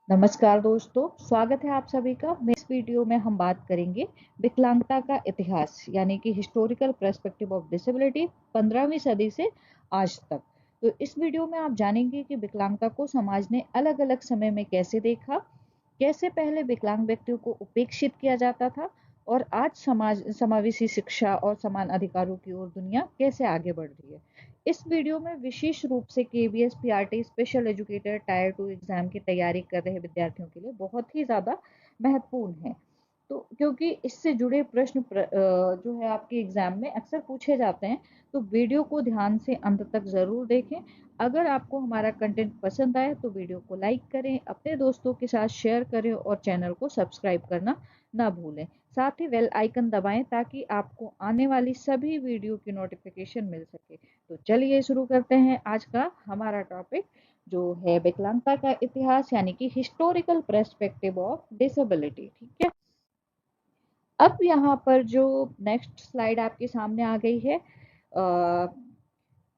नमस्कार दोस्तों, स्वागत है आप सभी का। मैं इस वीडियो में हम बात करेंगे विकलांगता का इतिहास यानी कि हिस्टोरिकल पर्सपेक्टिव ऑफ डिसेबिलिटी 15वीं सदी से आज तक। तो इस वीडियो में आप जानेंगे कि विकलांगता को समाज ने अलग अलग समय में कैसे देखा, कैसे पहले विकलांग व्यक्तियों को उपेक्षित किया जाता था और आज समावेशी शिक्षा और समान अधिकारों की ओर दुनिया कैसे आगे बढ़ रही है। इस वीडियो में विशेष रूप से KVS PRT special educator tyre 2 exam की तैयारी कर रहे विद्यार्थियों के लिए बहुत ही ज़्यादा महत्वपूर्ण है। तो क्योंकि इससे जुड़े प्रश्न जो है आपके एग्जाम में अक्सर पूछे जाते हैं, तो वीडियो को ध्यान से अंत तक ज़रूर देखें। अगर आपको हमारा कंटेंट पसंद आए तो वीडियो को लाइक करें, अपने दोस्तों के साथ शेयर करें और चैनल को सब्सक्राइब करना ना भूलें। साथ ही बेल आइकन दबाएं ताकि आपको आने वाली सभी वीडियो की नोटिफिकेशन मिल सके। तो चलिए शुरू करते हैं आज का हमारा टॉपिक, जो है विकलांगता का इतिहास यानी कि हिस्टोरिकल पर्सपेक्टिव ऑफ डिसेबिलिटी। ठीक है, अब यहाँ पर जो नेक्स्ट स्लाइड आपके सामने आ गई है,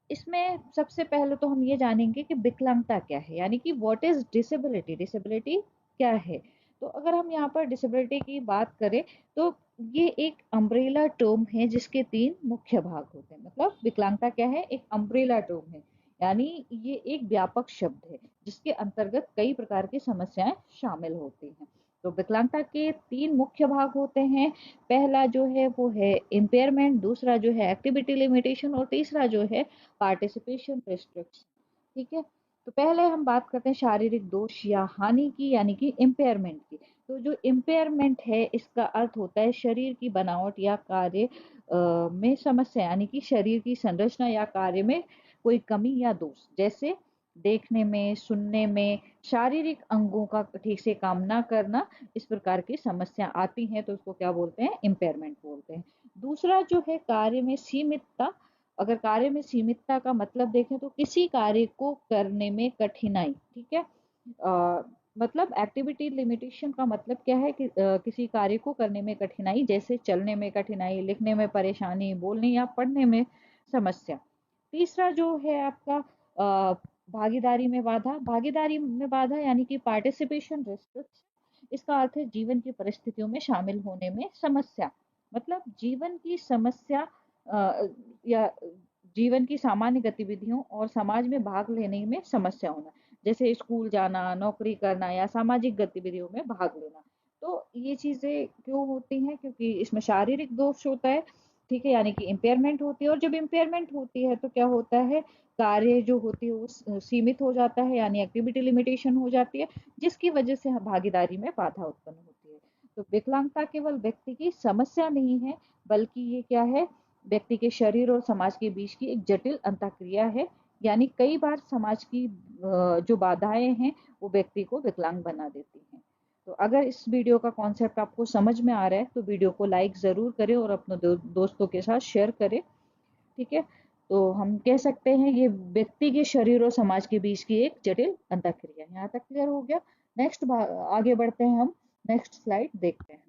इसमें सबसे पहले तो हम ये जानेंगे कि विकलांगता क्या है, यानी कि व्हाट इज डिसेबिलिटी। डिसेबिलिटी क्या है? तो अगर हम यहाँ पर डिसेबिलिटी की बात करें तो ये एक अम्ब्रेला टर्म है जिसके तीन मुख्य भाग होते हैं। मतलब विकलांगता क्या है? एक अम्ब्रेला टर्म है, यानी ये एक व्यापक शब्द है जिसके अंतर्गत कई प्रकार की समस्याएं शामिल होती हैं। तो विकलांगता के तीन मुख्य भाग होते हैं। पहला जो है वो है इम्पेयरमेंट, दूसरा जो है एक्टिविटी लिमिटेशन और तीसरा जो है पार्टिसिपेशन रिस्ट्रिक्शन। ठीक है, तो पहले हम बात करते हैं शारीरिक दोष या हानि की, यानी कि इम्पेयरमेंट की। तो जो इम्पेयरमेंट है इसका अर्थ होता है शरीर की बनावट या कार्य में समस्या, यानी कि शरीर की संरचना या कार्य में कोई कमी या दोष, जैसे देखने में, सुनने में, शारीरिक अंगों का ठीक से काम ना करना, इस प्रकार की समस्या आती हैं तो उसको क्या बोलते हैं? इम्पेयरमेंट बोलते हैं। दूसरा जो है कार्य में सीमितता। अगर कार्य में सीमितता का मतलब देखें तो किसी कार्य को करने में कठिनाई। ठीक है, मतलब एक्टिविटी लिमिटेशन का मतलब क्या है कि किसी कार्य को करने में कठिनाई, जैसे चलने में कठिनाई, लिखने में परेशानी, बोलने या पढ़ने में समस्या। तीसरा जो है आपका भागीदारी में बाधा। भागीदारी में बाधा यानी कि पार्टिसिपेशन रिस्ट्रिक्शन। इसका अर्थ है जीवन की परिस्थितियों में शामिल होने में समस्या। मतलब जीवन की समस्या या जीवन की सामान्य गतिविधियों और समाज में भाग लेने में समस्या होना, जैसे स्कूल जाना, नौकरी करना या सामाजिक गतिविधियों में भाग लेना। तो ये चीजें क्यों होती हैं? क्योंकि इसमें शारीरिक दोष होता है। ठीक है, यानी कि इम्पेयरमेंट होती है, और जब इम्पेयरमेंट होती है तो क्या होता है? कार्य जो होती है वो सीमित हो जाता है, यानी एक्टिविटी लिमिटेशन हो जाती है, जिसकी वजह से भागीदारी में बाधा उत्पन्न होती है। तो विकलांगता केवल व्यक्ति की समस्या नहीं है, बल्कि ये क्या है? व्यक्ति के शरीर और समाज के बीच की एक जटिल अंतःक्रिया है। यानी कई बार समाज की जो बाधाएं हैं वो व्यक्ति को विकलांग बना देती हैं। तो अगर इस वीडियो का कॉन्सेप्ट आपको समझ में आ रहा है तो वीडियो को लाइक ज़रूर करें और अपने दोस्तों के साथ शेयर करें। ठीक है, तो हम कह सकते हैं ये व्यक्ति के शरीर और समाज के बीच की एक जटिल अंतःक्रिया। यहाँ तक क्लियर हो गया? नेक्स्ट आगे बढ़ते हैं हम, नेक्स्ट स्लाइड देखते हैं।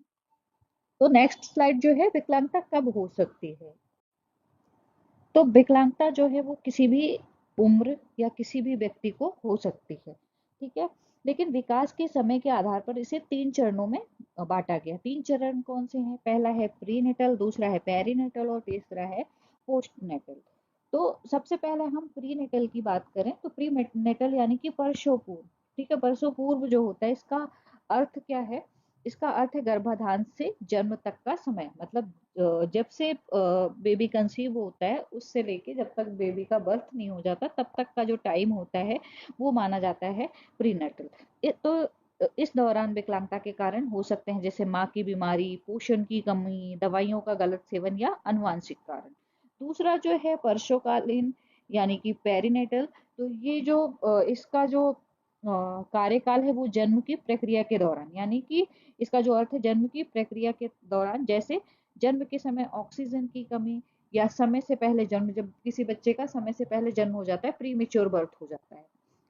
तो नेक्स्ट स्लाइड जो है, विकलांगता कब हो सकती है? तो विकलांगता जो है वो किसी भी उम्र या किसी भी व्यक्ति को हो सकती है। ठीक है, लेकिन विकास के समय के आधार पर इसे तीन चरणों में बांटा गया। तीन चरण कौन से हैं? पहला है प्रीनेटल, दूसरा है पेरीनेटल और तीसरा है पोस्टनेटल। तो सबसे पहले हम प्रीनेटल की बात करें तो प्रीनेटल यानी कि प्रसव पूर्व। ठीक है, प्रसव पूर्व जो होता है इसका अर्थ क्या है? इसका अर्थ है गर्भाधान से जन्म तक का समय। मतलब जब से बेबी कंसीव होता है उससे लेके जब तक बेबी का बर्थ नहीं हो जाता तब तक का जो टाइम होता है वो माना जाता है प्रीनेटल। तो इस दौरान विकलांगता के कारण हो सकते हैं जैसे माँ की बीमारी, पोषण की कमी, दवाइयों का गलत सेवन या अनुवांशिक कारण। दूसरा जो है वर्षोकालीन यानी कि पेरीनेटल। तो ये जो इसका जो कार्यकाल है वो जन्म की प्रक्रिया के दौरान, यानी कि इसका जो अर्थ है जन्म की प्रक्रिया के दौरान, जैसे जन्म के समय ऑक्सीजन की कमी या समय से पहले जन्म, जब किसी बच्चे का समय से पहले जन्म हो जाता है, प्री मेच्योर बर्थ हो जाता है।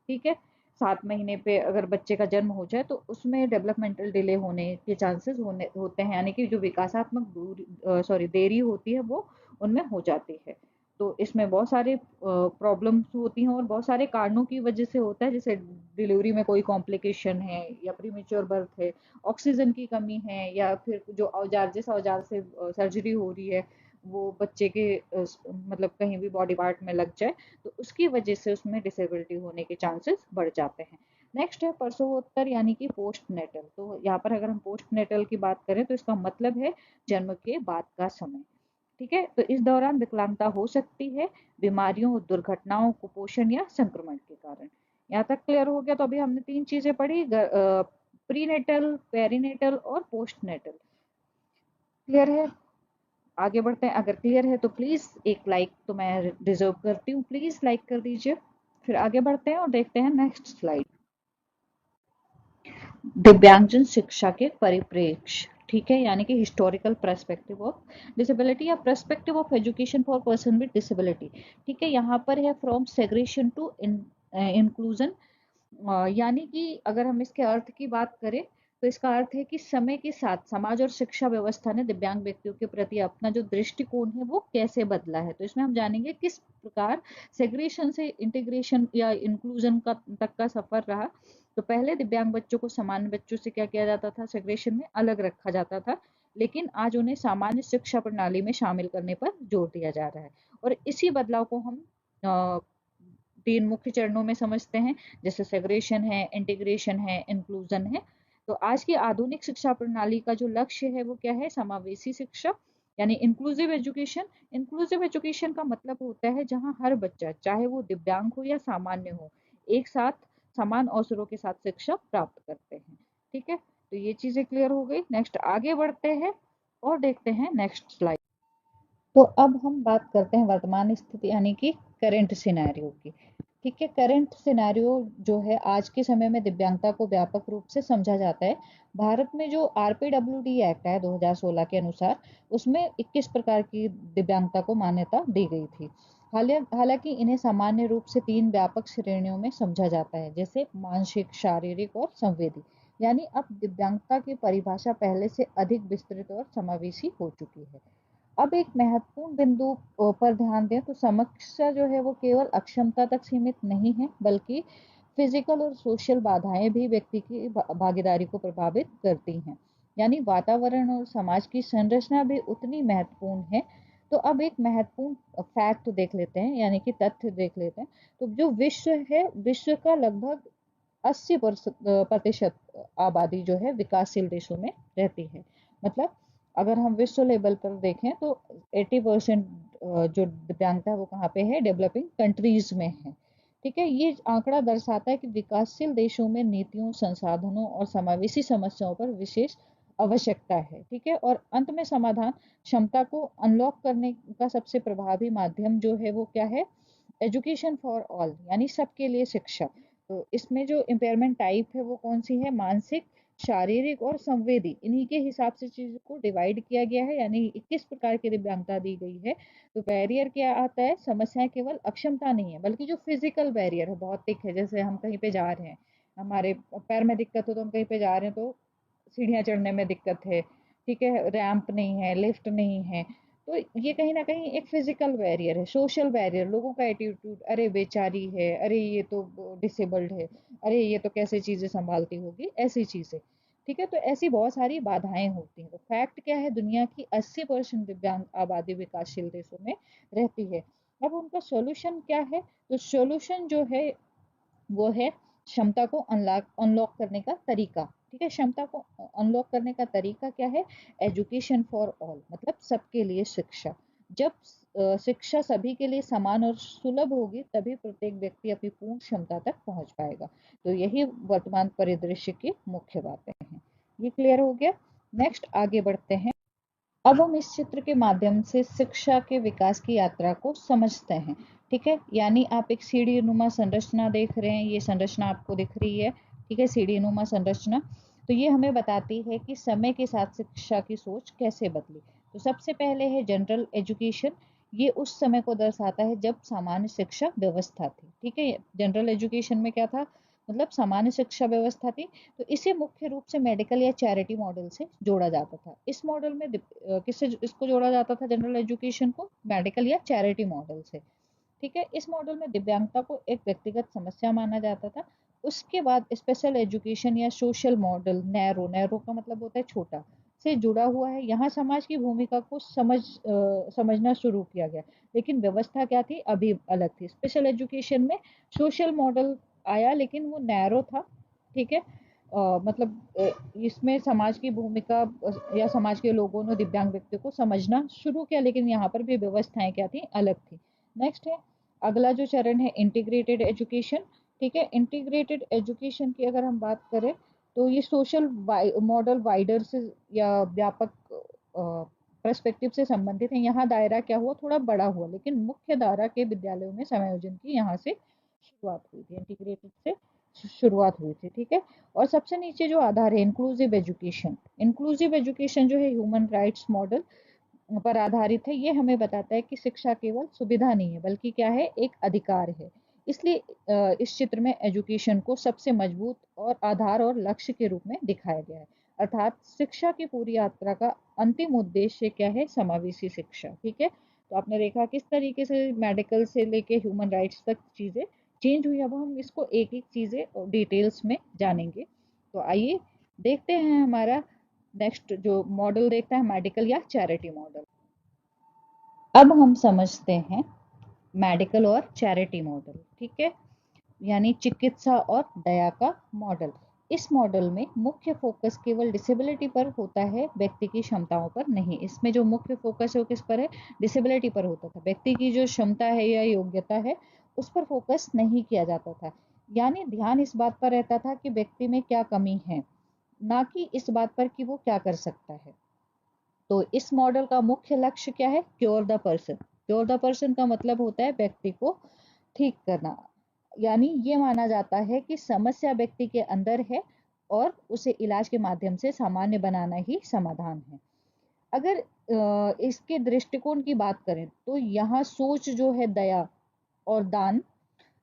ठीक है, 7 महीने पे अगर बच्चे का जन्म हो जाए तो उसमें डेवलपमेंटल डिले होने के चांसेस होते हैं, यानी कि जो विकासात्मक देरी होती है वो उनमें हो जाती है। तो इसमें बहुत सारे प्रॉब्लम्स होती हैं और बहुत सारे कारणों की वजह से होता है, जैसे डिलीवरी में कोई कॉम्प्लिकेशन है या प्रीमेच्योर बर्थ है, ऑक्सीजन की कमी है, या फिर जो औजार जिस औजार से सर्जरी हो रही है वो बच्चे के मतलब कहीं भी बॉडी पार्ट में लग जाए, तो उसकी वजह से उसमें डिसेबिलिटी होने के चांसेस बढ़ जाते हैं। नेक्स्ट है प्रसवोत्तर यानी कि पोस्ट नेटल। तो यहाँ पर अगर हम पोस्ट नेटल की बात करें तो इसका मतलब है जन्म के बाद का समय। ठीक है, तो इस दौरान विकलांगता हो सकती है बीमारियों, दुर्घटनाओं, कुपोषण या संक्रमण के कारण। यहाँ तक क्लियर हो गया? तो अभी हमने तीन चीजें पढ़ी, प्रीनेटल, पेरीनेटल और पोस्ट नेटल। क्लियर है? आगे बढ़ते हैं। अगर क्लियर है तो प्लीज एक लाइक तो मैं डिजर्व करती हूँ, प्लीज लाइक कर दीजिए। फिर आगे बढ़ते हैं और देखते हैं नेक्स्ट स्लाइड। दिव्यांगजन शिक्षा के परिप्रेक्ष्य। ठीक है, यानी कि हिस्टोरिकल पर्सपेक्टिव ऑफ डिसेबिलिटी या perspective of education for person with disability. ठीक है, यहाँ पर है फ्रॉम सेग्रेशन टू इंक्लूजन। यानी कि अगर हम इसके अर्थ की बात करें तो इसका अर्थ है कि समय के साथ समाज और शिक्षा व्यवस्था ने दिव्यांग व्यक्तियों के प्रति अपना जो दृष्टिकोण है वो कैसे बदला है। तो इसमें हम जानेंगे किस प्रकार सेग्रेशन से इंटीग्रेशन या इंक्लूजन का तक का सफर रहा। तो पहले दिव्यांग बच्चों को सामान्य बच्चों से क्या किया जाता था, सेग्रेशन में अलग रखा जाता था, लेकिन आज उन्हें सामान्य शिक्षा प्रणाली में शामिल करने पर जोर दिया जा रहा है। और इसी बदलाव को हम तीन मुख्य चरणों में समझते हैं, जैसे सेग्रेशन है, इंटीग्रेशन है, इंक्लूजन है। तो आज की आधुनिक शिक्षा प्रणाली का जो लक्ष्य है वो क्या है, समावेशी शिक्षा यानी इंक्लूसिव एजुकेशन। इंक्लूसिव एजुकेशन का मतलब होता है जहां हर बच्चा, चाहे वो दिव्यांग हो या सामान्य हो, एक साथ समान अवसरों के साथ शिक्षा प्राप्त करते हैं। ठीक है, तो ये चीजें क्लियर हो गई। नेक्स्ट आगे बढ़ते हैं और देखते हैं नेक्स्ट स्लाइड। तो अब हम बात करते हैं वर्तमान स्थिति यानी कि करंट सिनेरियो की। ठीक है, करंट सिनेरियो जो है आज के समय में दिव्यांगता को व्यापक रूप से समझा जाता है। भारत में जो आरपीडब्ल्यूडी एक्ट है 2016 के अनुसार, उसमें 21 प्रकार की दिव्यांगता को मान्यता दी गई थी। हालांकि इन्हें सामान्य रूप से तीन व्यापक श्रेणियों में समझा जाता है, जैसे मानसिक, शारीरिक और संवेदी। यानी अब दिव्यांगता की परिभाषा पहले से अधिक विस्तृत और समावेशी हो चुकी है। अब एक महत्वपूर्ण बिंदु पर ध्यान दें तो समस्या जो है वो केवल अक्षमता तक सीमित नहीं है, बल्कि फिजिकल और सोशल बाधाएं भी व्यक्ति की भागीदारी को प्रभावित करती हैं। यानी वातावरण और समाज की संरचना भी उतनी महत्वपूर्ण है। तो अब एक महत्वपूर्ण फैक्ट देख लेते हैं, यानी कि तथ्य देख लेते हैं। तो जो विश्व है, विश्व का लगभग 80% आबादी जो है विकासशील देशों में रहती है। मतलब अगर हम विश्व लेवल पर देखें तो 80% जो दिव्यांगता है वो कहाँ पे है, डेवलपिंग कंट्रीज में है। ठीक है, ये आंकड़ा दर्शाता है कि विकासशील देशों में नीतियों, संसाधनों और समावेशी समस्याओं पर विशेष आवश्यकता है। ठीक है, और अंत में समाधान क्षमता को अनलॉक करने का सबसे प्रभावी माध्यम जो है वो क्या है, एजुकेशन फॉर ऑल यानी सबके लिए शिक्षा। तो इसमें जो इम्पेयरमेंट टाइप है वो कौन सी है, मानसिक, शारीरिक और संवेदी, इन्हीं के हिसाब से चीज को डिवाइड किया गया है, यानी 21 प्रकार की दिव्यांगता दी गई है। तो बैरियर क्या आता है, समस्या केवल अक्षमता नहीं है बल्कि जो फिजिकल बैरियर है, भौतिक है। जैसे हम कहीं पे जा रहे हैं, हमारे पैर में दिक्कत हो तो हम कहीं पे जा रहे हैं तो सीढ़ियाँ चढ़ने में दिक्कत है, ठीक है, रैंप नहीं है, लिफ्ट नहीं है, तो ये कहीं ना कहीं एक फिजिकल बैरियर है। सोशल बैरियर, लोगों का एटीट्यूड, अरे बेचारी है, अरे ये तो डिसेबल्ड है, अरे ये तो कैसे चीजें संभालती होगी, ऐसी चीजें। ठीक है, तो ऐसी बहुत सारी बाधाएं होती हैं। तो फैक्ट क्या है, दुनिया की 80% दिव्यांग आबादी विकासशील देशों में रहती है। अब उनका सॉल्यूशन क्या है, तो सॉल्यूशन जो है वो है क्षमता को अनलॉक करने का तरीका। ठीक है, क्षमता को अनलॉक करने का तरीका क्या है, एजुकेशन फॉर ऑल, मतलब सबके लिए शिक्षा। जब शिक्षा सभी के लिए समान और सुलभ होगी तभी प्रत्येक व्यक्ति अपनी पूर्ण क्षमता तक पहुंच पाएगा। तो यही वर्तमान परिदृश्य की मुख्य बातें हैं। ये क्लियर हो गया? नेक्स्ट आगे बढ़ते हैं। अब हम इस चित्र के माध्यम से शिक्षा के विकास की यात्रा को समझते हैं। ठीक है, यानी आप एक सीढ़ी नुमा संरचना देख रहे हैं, ये संरचना आपको दिख रही है। ठीक है, सीढ़ी नुमा संरचना। तो ये हमें बताती है कि समय के साथ शिक्षा की सोच कैसे बदली। तो सबसे पहले है जनरल एजुकेशन। ये उस समय को दर्शाता है जब सामान्य शिक्षा व्यवस्था थी। ठीक है, जनरल एजुकेशन में क्या था, मतलब सामान्य शिक्षा व्यवस्था थी। तो इसे मुख्य रूप से मेडिकल या चैरिटी मॉडल से जोड़ा जाता था। इस मॉडल में किससे इसको जोड़ा जाता था, जनरल एजुकेशन को मेडिकल या चैरिटी मॉडल से। ठीक है, इस मॉडल में दिव्यांगता को एक व्यक्तिगत समस्या माना जाता था। उसके बाद स्पेशल एजुकेशन या सोशल मॉडल, नैरो, नैरो का मतलब होता है छोटा, से जुड़ा हुआ है। यहाँ समाज की भूमिका को समझना शुरू किया गया, लेकिन व्यवस्था क्या थी, अभी अलग थी। स्पेशल एजुकेशन में सोशल मॉडल आया, लेकिन वो नैरो था। ठीक है, मतलब इसमें समाज की भूमिका या समाज के लोगों ने दिव्यांग व्यक्ति को समझना शुरू किया, लेकिन यहाँ पर भी व्यवस्थाएं क्या थी, अलग थी। नेक्स्ट है, अगला जो चरण है इंटीग्रेटेड एजुकेशन। ठीक है, इंटीग्रेटेड एजुकेशन की अगर हम बात करें तो ये सोशल मॉडल वाइडर से या व्यापक पर्सपेक्टिव से संबंधित है। यहाँ दायरा क्या हुआ, थोड़ा बड़ा हुआ, लेकिन मुख्य धारा के विद्यालयों में समायोजन की यहाँ से शुरुआत हुई थी, इंटीग्रेटेड से शुरुआत हुई थी। ठीक है, और सबसे नीचे जो आधार है इंक्लूसिव एजुकेशन। इंक्लूसिव एजुकेशन जो है ह्यूमन राइट्स मॉडल पर आधारित है। ये हमें बताता है कि शिक्षा केवल सुविधा नहीं है, बल्कि क्या है, एक अधिकार है। इसलिए इस चित्र में एजुकेशन को सबसे मजबूत और आधार और लक्ष्य के रूप में दिखाया गया है। अर्थात शिक्षा की पूरी यात्रा का अंतिम उद्देश्य क्या है, समावेशी शिक्षा। ठीक है, तो आपने देखा किस तरीके से मेडिकल से लेके ह्यूमन राइट्स तक चीजें चेंज हुई। अब हम इसको एक एक चीजें डिटेल्स में जानेंगे। तो आइए देखते हैं, हमारा नेक्स्ट जो मॉडल देखता है मेडिकल या चैरिटी मॉडल। अब हम समझते हैं मेडिकल और चैरिटी मॉडल। ठीक है, यानी चिकित्सा और दया का मॉडल। इस मॉडल में मुख्य फोकस केवल डिसेबिलिटी पर होता है, व्यक्ति की क्षमताओं पर नहीं। इसमें जो मुख्य फोकस है वो किस पर है, डिसेबिलिटी पर होता था। व्यक्ति की जो क्षमता है या योग्यता है उस पर फोकस नहीं किया जाता था। यानी ध्यान इस बात पर रहता था कि व्यक्ति में क्या कमी है, ना कि इस बात पर कि वो क्या कर सकता है। तो इस मॉडल का मुख्य लक्ष्य क्या है, cure the person. Cure the person का मतलब होता है व्यक्ति को ठीक करना। यानी ये माना जाता है कि समस्या व्यक्ति के अंदर है और उसे इलाज के माध्यम से सामान्य बनाना ही समाधान है। अगर इसके दृष्टिकोण की बात करें तो यहाँ सोच जो है दया और दान,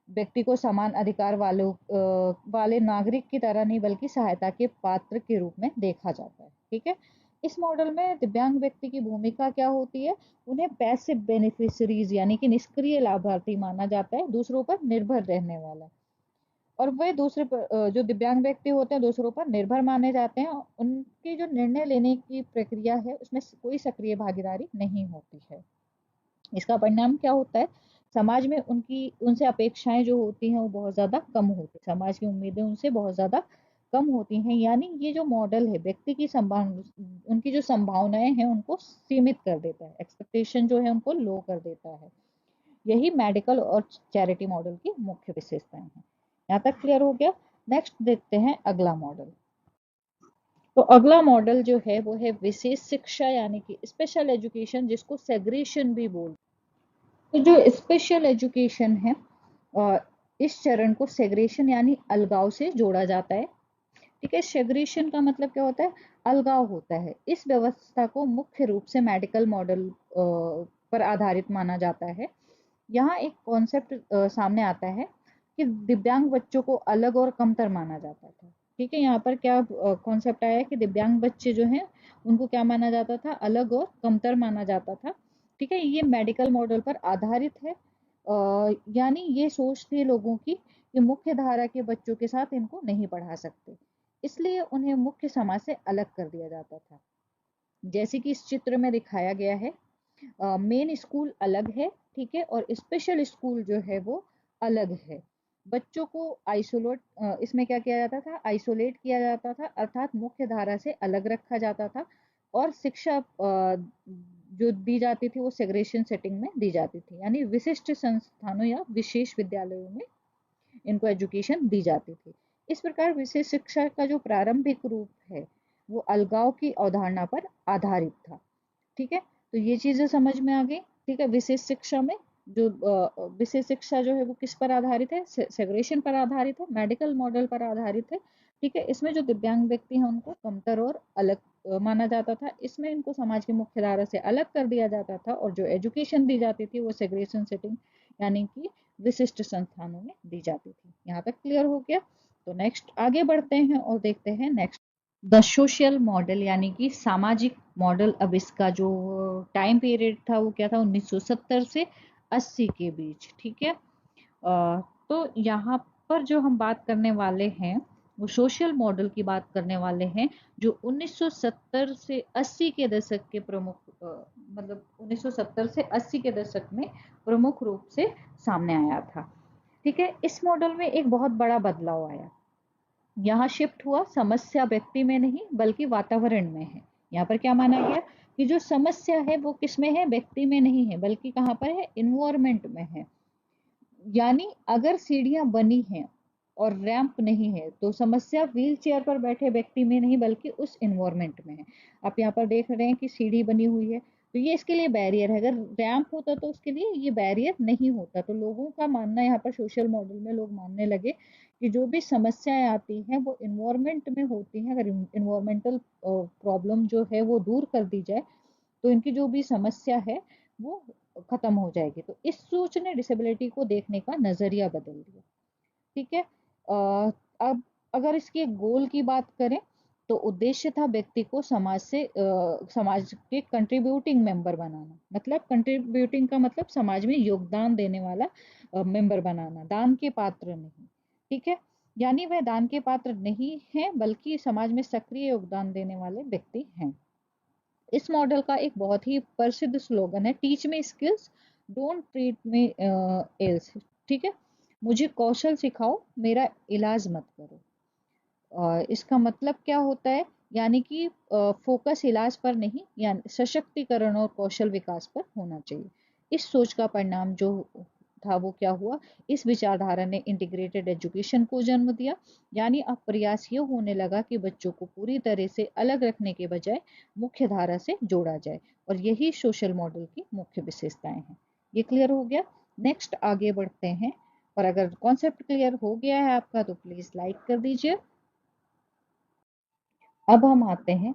व्यक्ति को समान अधिकार वाले नागरिक की तरह नहीं बल्कि सहायता के पात्र के रूप में देखा जाता है। ठीक है, इस मॉडल में दिव्यांग व्यक्ति की भूमिका क्या होती है, उन्हें पैसिव बेनिफिशरीज यानी कि निष्क्रिय लाभार्थी माना जाता है, दूसरों पर निर्भर रहने वाला। और वे दूसरे पर जो दिव्यांग व्यक्ति होते हैं दूसरों पर निर्भर माने जाते हैं। उनकी जो निर्णय लेने की प्रक्रिया है उसमें कोई सक्रिय भागीदारी नहीं होती है। इसका परिणाम क्या होता है, समाज में उनकी उनसे अपेक्षाएं जो होती हैं वो बहुत ज्यादा कम होती है, समाज की उम्मीदें उनसे बहुत ज्यादा कम होती हैं। यानी ये जो मॉडल है व्यक्ति की उनकी जो संभावनाएं हैं उनको सीमित कर देता है, एक्सपेक्टेशन जो है उनको लो कर देता है। यही मेडिकल और चैरिटी मॉडल की मुख्य विशेषताएं हैं। यहाँ तक क्लियर हो गया। नेक्स्ट देखते हैं अगला मॉडल। तो अगला मॉडल जो है वो है विशेष शिक्षा यानी कि स्पेशल एजुकेशन, जिसको सेग्रेशन भी बोलते हैं। तो जो स्पेशल एजुकेशन है इस चरण को सेग्रेशन यानी अलगाव से जोड़ा जाता है। ठीक है, सेग्रेशन का मतलब क्या होता है, अलगाव होता है। इस व्यवस्था को मुख्य रूप से मेडिकल मॉडल पर आधारित माना जाता है। यहाँ एक कॉन्सेप्ट सामने आता है कि दिव्यांग बच्चों को अलग और कमतर माना जाता था। ठीक है, यहाँ पर क्या कॉन्सेप्ट आया कि दिव्यांग बच्चे जो हैं उनको क्या माना जाता था, अलग और कमतर माना जाता था। ठीक है, ये मेडिकल मॉडल पर आधारित है। यानी ये सोच थी लोगों की कि मुख्य धारा के बच्चों के साथ इनको नहीं पढ़ा सकते, इसलिए उन्हें मुख्य समाज से अलग कर दिया जाता था। जैसे कि इस चित्र में दिखाया गया है, मेन स्कूल अलग है, ठीक है, और स्पेशल स्कूल जो है वो अलग है। बच्चों को आइसोलेट इसमें क्या किया जाता था, आइसोलेट किया जाता था, अर्थात मुख्य धारा से अलग रखा जाता था। और शिक्षा जो दी जाती थी वो सेग्रेशन सेटिंग में दी जाती थी, यानी विशिष्ट संस्थानों या विशेष विद्यालयों में इनको एजुकेशन दी जाती थी। इस प्रकार विशेष शिक्षा का जो प्रारंभिक रूप है वो अलगाव की अवधारणा पर आधारित था। ठीक है, तो ये चीजें समझ में आ गई। ठीक है, विशेष शिक्षा में जो विशेष शिक्षा जो है वो किस पर आधारित है, सेग्रेशन पर आधारित है, मेडिकल मॉडल पर आधारित है। ठीक है, इसमें जो दिव्यांग व्यक्ति हैं उनको कमतर और अलग माना जाता था। इसमें इनको समाज की मुख्य धारा से अलग कर दिया जाता था, और जो एजुकेशन दी जाती थी वो सेग्रेशन सेटिंग यानी कि विशिष्ट संस्थानों में दी जाती थी। यहाँ तक क्लियर हो गया। तो नेक्स्ट आगे बढ़ते हैं और देखते हैं नेक्स्ट द सोशल मॉडल, यानी कि सामाजिक मॉडल। अब इसका जो टाइम पीरियड था वो क्या था, 1970 से 80 के बीच। ठीक है, तो यहाँ पर जो हम बात करने वाले हैं वो सोशल मॉडल की बात करने वाले हैं, जो 1970 से 80 के दशक के प्रमुख मतलब 1970 से 80 के दशक में प्रमुख रूप से सामने आया था। ठीक है, इस मॉडल में एक बहुत बड़ा बदलाव आया। यहाँ शिफ्ट हुआ, समस्या व्यक्ति में नहीं बल्कि वातावरण में है। यहाँ पर क्या माना गया कि जो समस्या है वो किस में है, व्यक्ति में नहीं है बल्कि कहाँ पर है, इन्वायरमेंट में है। यानी अगर सीढ़ियां बनी हैं और रैंप नहीं है तो समस्या व्हील चेयर पर बैठे व्यक्ति में नहीं बल्कि उस इन्वायरमेंट में है। आप यहाँ पर देख रहे हैं कि सीढ़ी बनी हुई है, तो ये इसके लिए बैरियर है। अगर रैंप होता तो उसके लिए ये बैरियर नहीं होता। तो लोगों का मानना, यहाँ पर सोशल मॉडल में लोग मानने लगे कि जो भी समस्याएं आती हैं वो इन्वायरमेंट में होती हैं। अगर इन्वायरमेंटल प्रॉब्लम जो है वो दूर कर दी जाए तो इनकी जो भी समस्या है वो खत्म हो जाएगी। तो इस सोच ने डिसेबिलिटी को देखने का नजरिया बदल दिया। ठीक है, अब अगर इसके गोल की बात करें तो उद्देश्य था व्यक्ति को समाज से समाज के कंट्रीब्यूटिंग मेंबर बनाना। मतलब कंट्रीब्यूटिंग का मतलब समाज में योगदान देने वाला मेंबर बनाना, दान के पात्र नहीं। ठीक है, यानी वह दान के पात्र नहीं है बल्कि समाज में सक्रिय योगदान देने वाले व्यक्ति हैं। इस मॉडल का एक बहुत ही प्रसिद्ध स्लोगन है, teach me skills don't treat me else. ठीक है, मुझे कौशल सिखाओ, मेरा इलाज मत करो। इसका मतलब क्या होता है, यानी कि फोकस इलाज पर नहीं, यानी सशक्तिकरण और कौशल विकास पर होना चाहिए। इस सोच का परिणाम जो था वो क्या हुआ, इस विचारधारा ने इंटीग्रेटेड एजुकेशन को जन्म दिया। यानी अब प्रयास ये होने लगा कि बच्चों को पूरी तरह से अलग रखने के बजाय मुख्य धारा से जोड़ा जाए, और यही सोशल मॉडल की मुख्य विशेषताएं हैं। ये क्लियर हो गया। नेक्स्ट आगे बढ़ते हैं, और अगर कॉन्सेप्ट क्लियर हो गया है आपका तो प्लीज लाइक कर दीजिए। अब हम आते हैं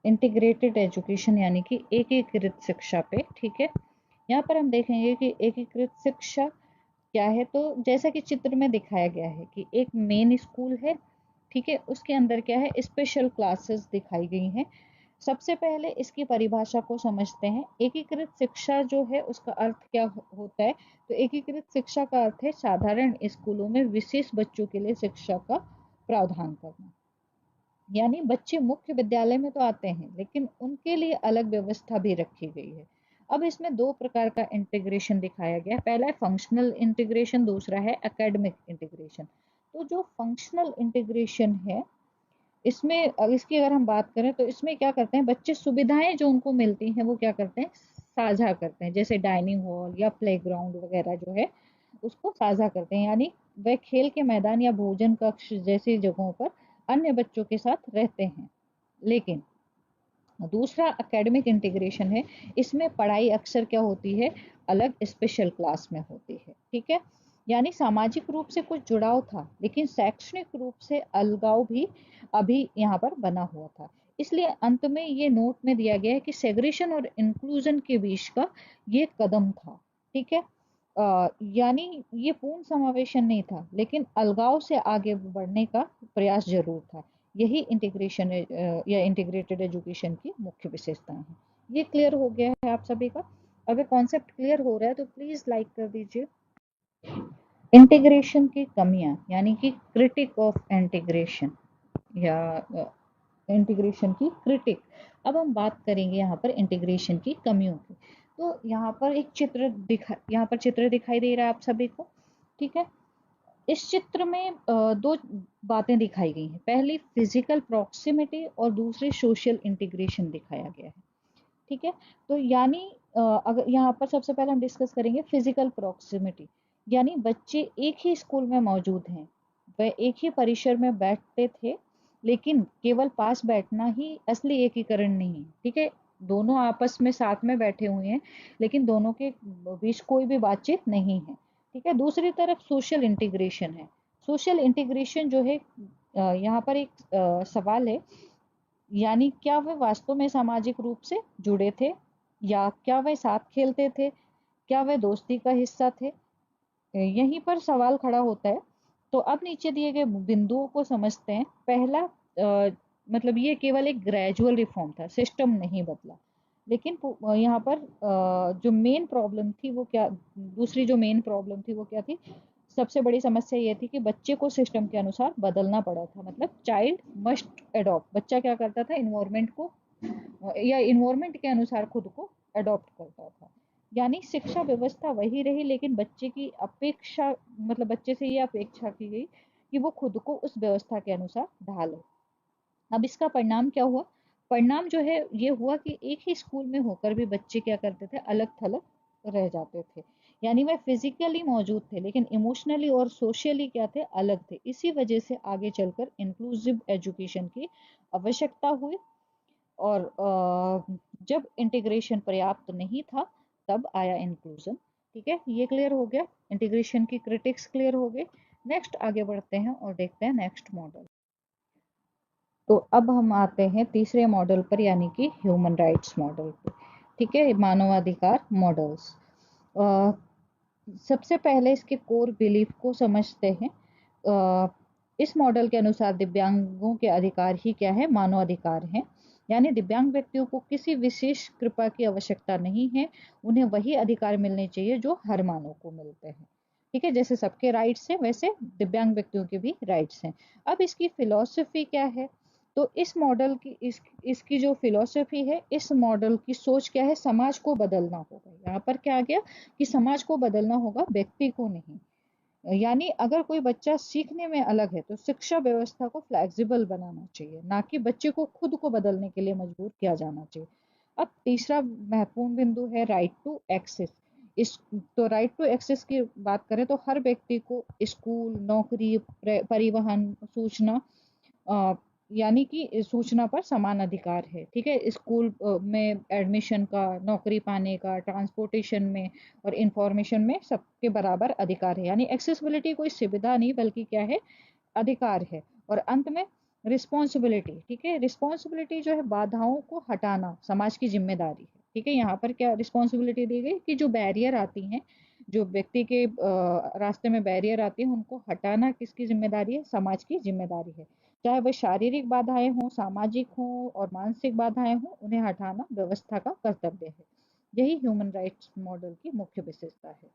इंटीग्रेटेड एजुकेशन यानी कि एकीकृत शिक्षा पे। ठीक है, यहाँ पर हम देखेंगे कि एकीकृत शिक्षा क्या है। तो जैसा कि चित्र में दिखाया गया है कि एक मेन स्कूल है। ठीक है, उसके अंदर क्या है, स्पेशल क्लासेस दिखाई गई हैं। सबसे पहले इसकी परिभाषा को समझते हैं। एकीकृत शिक्षा जो है उसका अर्थ क्या होता है, तो एकीकृत शिक्षा का अर्थ है साधारण स्कूलों में विशेष बच्चों के लिए शिक्षा का प्रावधान करना। यानी बच्चे मुख्य विद्यालय में तो आते हैं लेकिन उनके लिए अलग व्यवस्था भी रखी गई है। अब इसमें दो प्रकार का इंटीग्रेशन दिखाया गया है। पहला है फंक्शनल इंटीग्रेशन, दूसरा है एकेडमिक इंटीग्रेशन। तो जो फंक्शनल इंटीग्रेशन है इसमें इसकी अगर हम बात करें तो इसमें क्या करते हैं, बच्चे सुविधाएं जो उनको मिलती हैं वो क्या करते हैं, साझा करते हैं। जैसे डाइनिंग हॉल या प्लेग्राउंड वगैरह जो है उसको साझा करते हैं। यानी वह खेल के मैदान या भोजन कक्ष जैसी जगहों पर अन्य बच्चों के साथ रहते हैं। लेकिन दूसरा एकेडमिक इंटीग्रेशन है, इसमें पढ़ाई अक्सर क्या होती है, अलग स्पेशल क्लास में होती है। ठीक है, यानी सामाजिक रूप से कुछ जुड़ाव था लेकिन शैक्षणिक रूप से अलगाव भी अभी यहाँ पर बना हुआ था। इसलिए अंत में ये नोट में दिया गया है कि सेग्रेशन और इंक्लूजन के बीच का ये कदम था। ठीक है, यानी ये पूर्ण समावेशन नहीं था लेकिन अलगाव से आगे बढ़ने का प्रयास जरूर था। यही इंटीग्रेशन या इंटीग्रेटेड एजुकेशन की मुख्य विशेषताएं हैं। ये क्लियर हो गया है आप सभी का। अगर कॉन्सेप्ट क्लियर हो रहा है तो प्लीज लाइक कर दीजिए। इंटीग्रेशन की कमियां यानी कि क्रिटिक ऑफ इंटीग्रेशन या इंटीग्रेशन की क्रिटिक। अब हम बात करेंगे यहाँ पर इंटीग्रेशन की कमियों की। तो यहाँ पर यहाँ पर चित्र दिखाई दे रहा है आप सभी को। ठीक है, इस चित्र में दो बातें दिखाई गई हैं। पहली फिजिकल प्रॉक्सिमिटी और दूसरी सोशल इंटीग्रेशन दिखाया गया है। ठीक है, तो यानी अगर यहाँ पर सबसे पहले हम डिस्कस करेंगे फिजिकल प्रॉक्सिमिटी। यानी बच्चे एक ही स्कूल में मौजूद हैं, वह एक ही परिसर में बैठते थे लेकिन केवल पास बैठना ही असली एकीकरण नहीं है। ठीक है, दोनों आपस में साथ में बैठे हुए हैं लेकिन दोनों के बीच कोई भी बातचीत नहीं है। ठीक है, दूसरी तरफ सोशल इंटीग्रेशन है। सोशल इंटीग्रेशन जो है यहाँ पर एक सवाल है, यानी क्या वे वास्तव में सामाजिक रूप से जुड़े थे, या क्या वे साथ खेलते थे, क्या वे दोस्ती का हिस्सा थे। यहीं पर सवाल खड़ा होता है तो अब नीचे दिए गए बिंदुओं को समझते हैं। पहला मतलब ये केवल एक ग्रेजुअल रिफॉर्म था, सिस्टम नहीं बदला। लेकिन यहाँ पर जो मेन प्रॉब्लम थी वो क्या, दूसरी जो मेन प्रॉब्लम थी वो क्या थी, सबसे बड़ी समस्या ये थी कि बच्चे को सिस्टम के अनुसार बदलना पड़ा था। मतलब चाइल्ड मस्ट अडॉप्ट, बच्चा क्या करता था, इन्वायरमेंट को या इन्वायरमेंट के अनुसार खुद को अडॉप्ट करता था। यानी शिक्षा व्यवस्था वही रही, लेकिन बच्चे की अपेक्षा, मतलब बच्चे से ये अपेक्षा की गई कि वो खुद को उस व्यवस्था के अनुसार ढाले। अब इसका परिणाम क्या हुआ, परिणाम जो है ये हुआ कि एक ही स्कूल में होकर भी बच्चे क्या करते थे, अलग थलग रह जाते थे। यानी वह फिजिकली मौजूद थे लेकिन इमोशनली और सोशली क्या थे, अलग थे। इसी वजह से आगे चलकर इंक्लूसिव एजुकेशन की आवश्यकता हुई। और जब इंटीग्रेशन पर्याप्त नहीं था तब आया इंक्लूजन। ठीक है, ये क्लियर हो गया, इंटीग्रेशन की क्रिटिक्स क्लियर हो गए। नेक्स्ट आगे बढ़ते हैं और देखते हैं नेक्स्ट मॉडल। तो अब हम आते हैं तीसरे मॉडल पर, यानी कि ह्यूमन राइट्स मॉडल पे। ठीक है, मानवाधिकार मॉडल्स। सबसे पहले इसके कोर बिलीफ को समझते हैं। इस मॉडल के अनुसार दिव्यांगों के अधिकार ही क्या है, मानवाधिकार हैं। यानी दिव्यांग व्यक्तियों को किसी विशेष कृपा की आवश्यकता नहीं है, उन्हें वही अधिकार मिलने चाहिए जो हर मानव को मिलते हैं। ठीक है, जैसे सबके राइट्स हैं वैसे दिव्यांग व्यक्तियों के भी राइट्स हैं। अब इसकी फिलॉसफी क्या है, तो इस मॉडल की इसकी जो फिलॉसफी है, इस मॉडल की सोच क्या है, समाज को बदलना होगा। यहाँ पर क्या आ गया कि समाज को बदलना होगा, व्यक्ति को नहीं। यानी अगर कोई बच्चा सीखने में अलग है तो शिक्षा व्यवस्था को फ्लेक्सिबल बनाना चाहिए, ना कि बच्चे को खुद को बदलने के लिए मजबूर किया जाना चाहिए। अब तीसरा महत्वपूर्ण बिंदु है राइट टू एक्सेस। इस तो राइट टू एक्सेस की बात करें तो हर व्यक्ति को स्कूल, नौकरी, परिवहन, सूचना, यानी कि सूचना पर समान अधिकार है। ठीक है, स्कूल में एडमिशन का, नौकरी पाने का, ट्रांसपोर्टेशन में और इंफॉर्मेशन में सबके बराबर अधिकार है। यानी एक्सेसिबिलिटी कोई सुविधा नहीं बल्कि क्या है, अधिकार है। और अंत में रिस्पॉन्सिबिलिटी। ठीक है, रिस्पॉन्सिबिलिटी जो है बाधाओं को हटाना समाज की जिम्मेदारी है। ठीक है, यहाँ पर क्या रिस्पॉन्सिबिलिटी दी गई कि जो बैरियर आती हैं, जो व्यक्ति के रास्ते में बैरियर आती हैं, उनको हटाना किसकी जिम्मेदारी है, समाज की जिम्मेदारी है। चाहे वह शारीरिक बाधाएं हों, सामाजिक हों और मानसिक बाधाएं हों, उन्हें हटाना व्यवस्था का कर्तव्य है। यही ह्यूमन राइट्स मॉडल की मुख्य विशेषता है।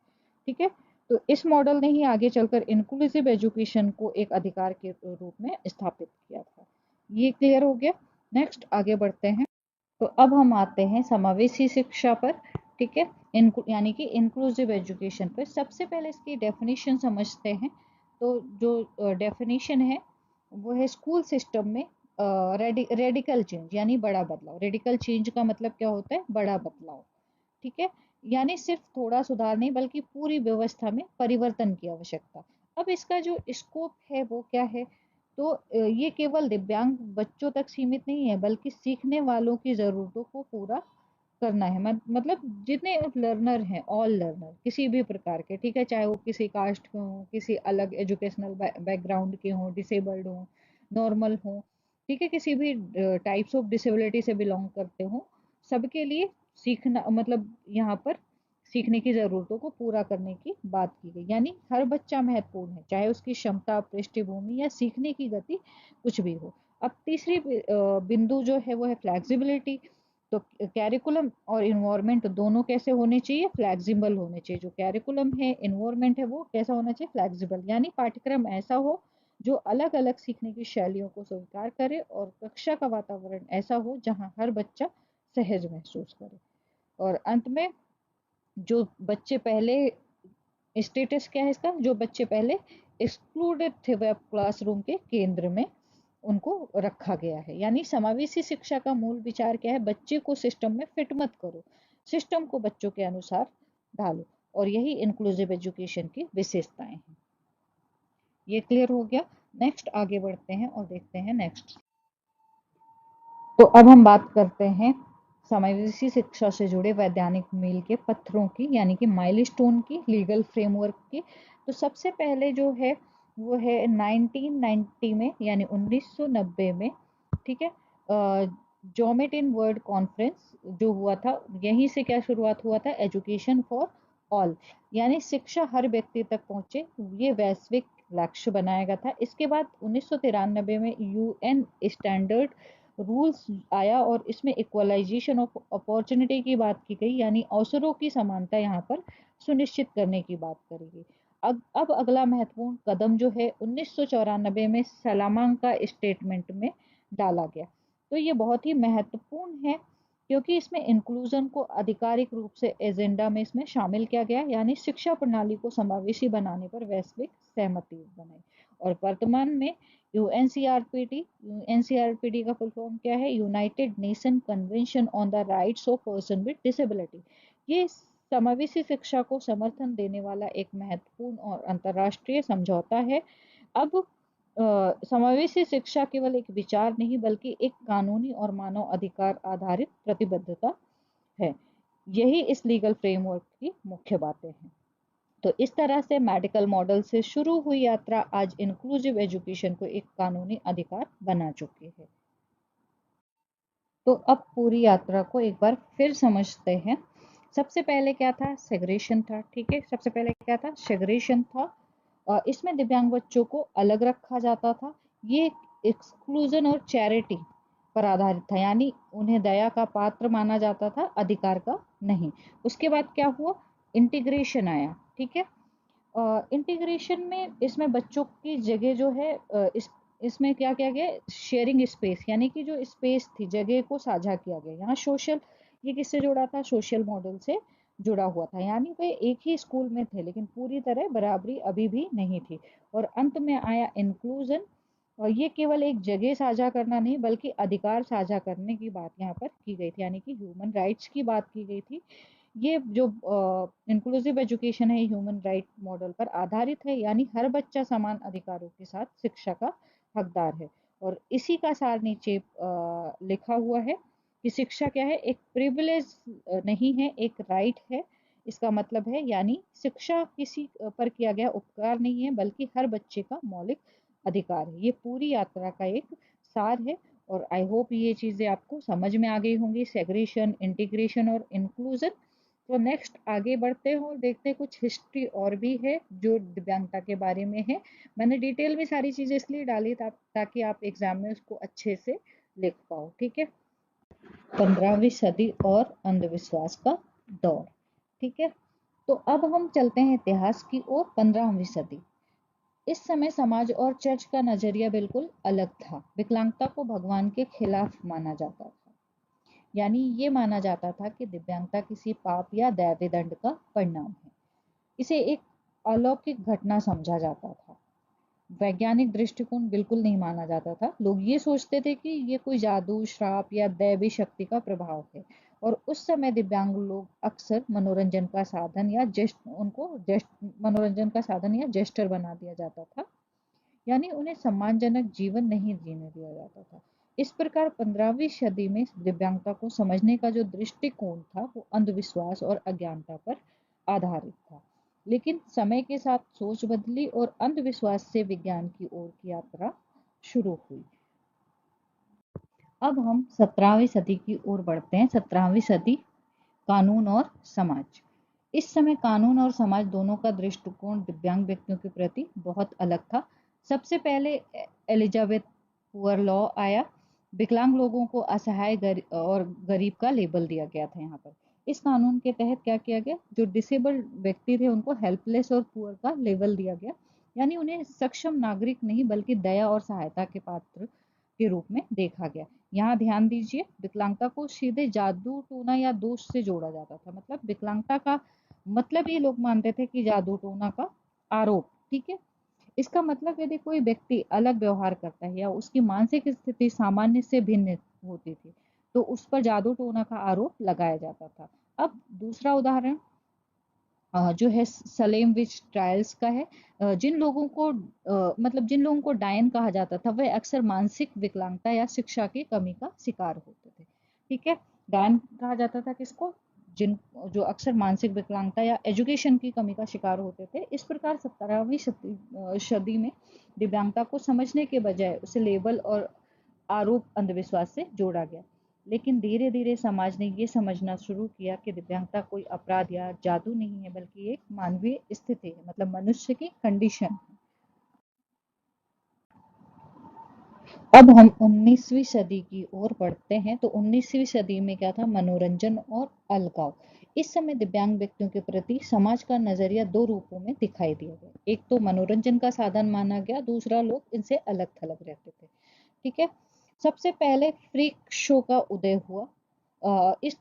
ठीक है, तो इस मॉडल ने ही आगे चलकर इंक्लूसिव एजुकेशन को एक अधिकार के रूप में स्थापित किया था। ये क्लियर हो गया। नेक्स्ट आगे बढ़ते हैं। तो अब हम आते हैं समावेशी शिक्षा पर। ठीक है, यानी कि इंक्लूसिव एजुकेशन पर। सबसे पहले इसकी डेफिनेशन समझते हैं। तो जो डेफिनेशन है वो है स्कूल सिस्टम में रेडिकल चेंज, यानी बड़ा बदलाव। रेडिकल चेंज का मतलब क्या होता है, बड़ा बदलाव। ठीक है, यानी सिर्फ थोड़ा सुधार नहीं बल्कि पूरी व्यवस्था में परिवर्तन की आवश्यकता। अब इसका जो स्कोप है वो क्या है, तो ये केवल दिव्यांग बच्चों तक सीमित नहीं है बल्कि सीखने वालों की जरूरतों को पूरा करना है। मतलब जितने लर्नर हैं, ऑल लर्नर किसी भी प्रकार के, ठीक है, चाहे वो किसी कास्ट के हों, किसी अलग एजुकेशनल बैकग्राउंड के हों, डिसेबल्ड हों, नॉर्मल हों, ठीक है, किसी भी टाइप्स ऑफ डिसेबिलिटी से बिलोंग करते हों, सबके लिए सीखना, मतलब यहाँ पर सीखने की ज़रूरतों को पूरा करने की बात की गई। यानी हर बच्चा महत्वपूर्ण है, चाहे उसकी क्षमता, पृष्ठभूमि या सीखने की गति कुछ भी हो। अब तीसरी बिंदु जो है वो है फ्लैक्सिबिलिटी। तो कैरिकुलम और इन्वायरमेंट दोनों कैसे होने चाहिए, फ्लैक्सिबल होने चाहिए। जो कैरिकुलम है, इन्वायरमेंट है, वो कैसा होना चाहिए, फ्लैक्सिबल। यानी पाठ्यक्रम ऐसा हो जो अलग अलग सीखने की शैलियों को स्वीकार करे, और कक्षा का वातावरण ऐसा हो जहां हर बच्चा सहज महसूस करे। और अंत में जो बच्चे पहले, स्टेटस क्या है इसका, जो बच्चे पहले एक्सक्लूडेड थे वह क्लासरूम के केंद्र में उनको रखा गया है। यानी समावेशी शिक्षा का मूल विचार क्या है, बच्चे को सिस्टम में फिट मत करो, सिस्टम को बच्चों के अनुसार ढालो। और यही इंक्लूसिव एजुकेशन की विशेषताएं हैं। ये क्लियर हो गया। नेक्स्ट आगे बढ़ते हैं और देखते हैं नेक्स्ट। तो अब हम बात करते हैं समावेशी शिक्षा से जुड़े वैधानिक मील के पत्थरों की, यानी कि माइलस्टोन की, लीगल फ्रेमवर्क की। तो सबसे पहले जो है वो है 1990 में, यानी 1990 में। ठीक है, जोमेटिन वर्ल्ड कॉन्फ्रेंस जो हुआ था, यहीं से क्या शुरुआत हुआ था, एजुकेशन फॉर ऑल, यानी शिक्षा हर व्यक्ति तक पहुंचे। ये वैश्विक लक्ष्य बनाया गया था। इसके बाद 1993 में यूएन स्टैंडर्ड रूल्स आया और इसमें इक्वलाइजेशन ऑफ अपॉर्चुनिटी की बात की गई, यानी अवसरों की समानता यहाँ पर सुनिश्चित करने की बात करी गई। अब अगला महत्वपूर्ण कदम जो है 1994 में सलामांका स्टेटमेंट में डाला गया। तो ये बहुत ही महत्वपूर्ण है क्योंकि इसमें इंक्लूजन को आधिकारिक रूप से एजेंडा में इसमें शामिल किया गया, यानी शिक्षा प्रणाली को समावेशी बनाने पर वैश्विक सहमति बनाई। और वर्तमान में यूएनसीआरपीडी का फुल फॉर्म क्या है? United nation convention on the rights of person with disability. ये समावेशी शिक्षा को समर्थन देने वाला एक महत्वपूर्ण और अंतर्राष्ट्रीय समझौता है। अब समावेशी शिक्षा केवल एक विचार नहीं बल्कि एक कानूनी और मानव अधिकार आधारित प्रतिबद्धता है। यही इस लीगल फ्रेमवर्क की मुख्य बातें हैं। तो इस तरह से मेडिकल मॉडल से शुरू हुई यात्रा आज इंक्लूसिव एजुकेशन को एक कानूनी अधिकार बना चुकी है। तो अब पूरी यात्रा को एक बार फिर समझते हैं। सबसे पहले क्या था? सेग्रेशन था। ठीक है, सबसे पहले क्या था? सेग्रेशन था। इसमें दिव्यांग बच्चों को अलग रखा जाता था। ये एक्सक्लूजन और चैरिटी पर आधारित था, यानी उन्हें दया का पात्र माना जाता था, अधिकार का नहीं। उसके बाद क्या हुआ? इंटीग्रेशन आया। ठीक है, इंटीग्रेशन में इसमें बच्चों की जगह जो है इसमें क्या किया गया? शेयरिंग स्पेस, यानी कि जो स्पेस थी, जगह को साझा किया गया। यहाँ सोशल, ये किससे जुड़ा था? सोशल मॉडल से जुड़ा हुआ था, यानी वे एक ही स्कूल में थे लेकिन पूरी तरह बराबरी अभी भी नहीं थी। और अंत में आया इंक्लूजन, और ये केवल एक जगह साझा करना नहीं बल्कि अधिकार साझा करने की बात यहाँ पर की गई थी, यानी कि ह्यूमन राइट्स की बात की गई थी। ये जो इंक्लूसिव एजुकेशन है ह्यूमन राइट मॉडल पर आधारित है, यानी हर बच्चा समान अधिकारों के साथ शिक्षा का हकदार है। और इसी का सार नीचे लिखा हुआ है कि शिक्षा क्या है? एक प्रिविलेज नहीं है, एक राइट है। इसका मतलब है, यानी शिक्षा किसी पर किया गया उपकार नहीं है बल्कि हर बच्चे का मौलिक अधिकार है। ये पूरी यात्रा का एक सार है। और आई होप ये चीजें आपको समझ में आ गई होंगी, सेग्रेशन, इंटीग्रेशन और इंक्लूजन। तो नेक्स्ट आगे बढ़ते हैं और देखते हैं कुछ हिस्ट्री और भी है जो दिव्यांगता के बारे में है। मैंने डिटेल में सारी चीजें इसलिए डाली ताकि आप एग्जाम में उसको अच्छे से लिख पाओ। ठीक है, 15वीं सदी और अंधविश्वास का दौर। ठीक है, तो अब हम चलते हैं इतिहास की ओर। 15वीं सदी, इस समय समाज और चर्च का नजरिया बिल्कुल अलग था। विकलांगता को भगवान के खिलाफ माना जाता था, यानी ये माना जाता था कि दिव्यांगता किसी पाप या दैवी दंड का परिणाम है। इसे एक अलौकिक घटना समझा जाता था। वैज्ञानिक दृष्टिकोण बिल्कुल नहीं माना जाता था। लोग ये सोचते थे कि ये कोई जादू, श्राप या दैवी शक्ति का प्रभाव है। और उस समय दिव्यांग लोग अक्सर मनोरंजन का साधन या मनोरंजन का साधन या जेस्टर बना दिया जाता था, यानी उन्हें सम्मानजनक जीवन नहीं जीने दिया जाता था। इस प्रकार 15वीं सदी में दिव्यांगता को समझने का जो दृष्टिकोण था वो अंधविश्वास और अज्ञानता पर आधारित था। लेकिन समय के साथ सोच बदली और अंधविश्वास से विज्ञान की ओर की यात्रा शुरू हुई। अब हम 17वीं सदी की ओर बढ़ते हैं। 17वीं सदी, कानून और समाज। इस समय कानून और समाज दोनों का दृष्टिकोण दिव्यांग व्यक्तियों के प्रति बहुत अलग था। सबसे पहले एलिजाबेथ पुअर लॉ आया। विकलांग लोगों को असहाय और गरीब का लेबल दिया गया था। यहाँ पर इस कानून के तहत क्या किया गया? जो डिसेबल्ड व्यक्ति थे उनको हेल्पलेस और पुअर का लेबल दिया गया, यानी उन्हें सक्षम नागरिक नहीं बल्कि दया और सहायता के पात्र के रूप में देखा गया। यहाँ ध्यान दीजिए, विकलांगता को सीधे जादू टोना या दोष से जोड़ा जाता था। मतलब विकलांगता का मतलब ये लोग मानते थे कि जादू टोना का आरोप। ठीक है, इसका मतलब यदि कोई व्यक्ति अलग व्यवहार करता है या उसकी मानसिक स्थिति सामान्य से भिन्न होती थी तो उस पर जादू टोना का आरोप लगाया जाता था। अब दूसरा उदाहरण जो है सलेम विच ट्रायल्स का है। जिन लोगों को डायन कहा जाता था वह अक्सर मानसिक विकलांगता या शिक्षा की कमी का शिकार होते थे। ठीक है, डायन कहा जाता था किसको? जिन जो अक्सर मानसिक विकलांगता या एजुकेशन की कमी का शिकार होते थे। इस प्रकार 17वीं सदी में दिव्यांगता को समझने के बजाय उसे लेबल और आरोप, अंधविश्वास से जोड़ा गया। लेकिन धीरे धीरे समाज ने ये समझना शुरू किया कि दिव्यांगता कोई अपराध या जादू नहीं है बल्कि एक मानवीय स्थिति है, मतलब मनुष्य की कंडीशन है। अब हम 19वीं सदी की ओर बढ़ते हैं। तो 19वीं सदी में क्या था, मनोरंजन और अलगाव। इस समय दिव्यांग व्यक्तियों के प्रति समाज का नजरिया दो रूपों में दिखाई दिया गया। एक तो मनोरंजन का साधन माना गया, दूसरा लोग इनसे अलग थलग रहते थे। ठीक है। सबसे पहले फ्रीक शो का उदय हुआ। इस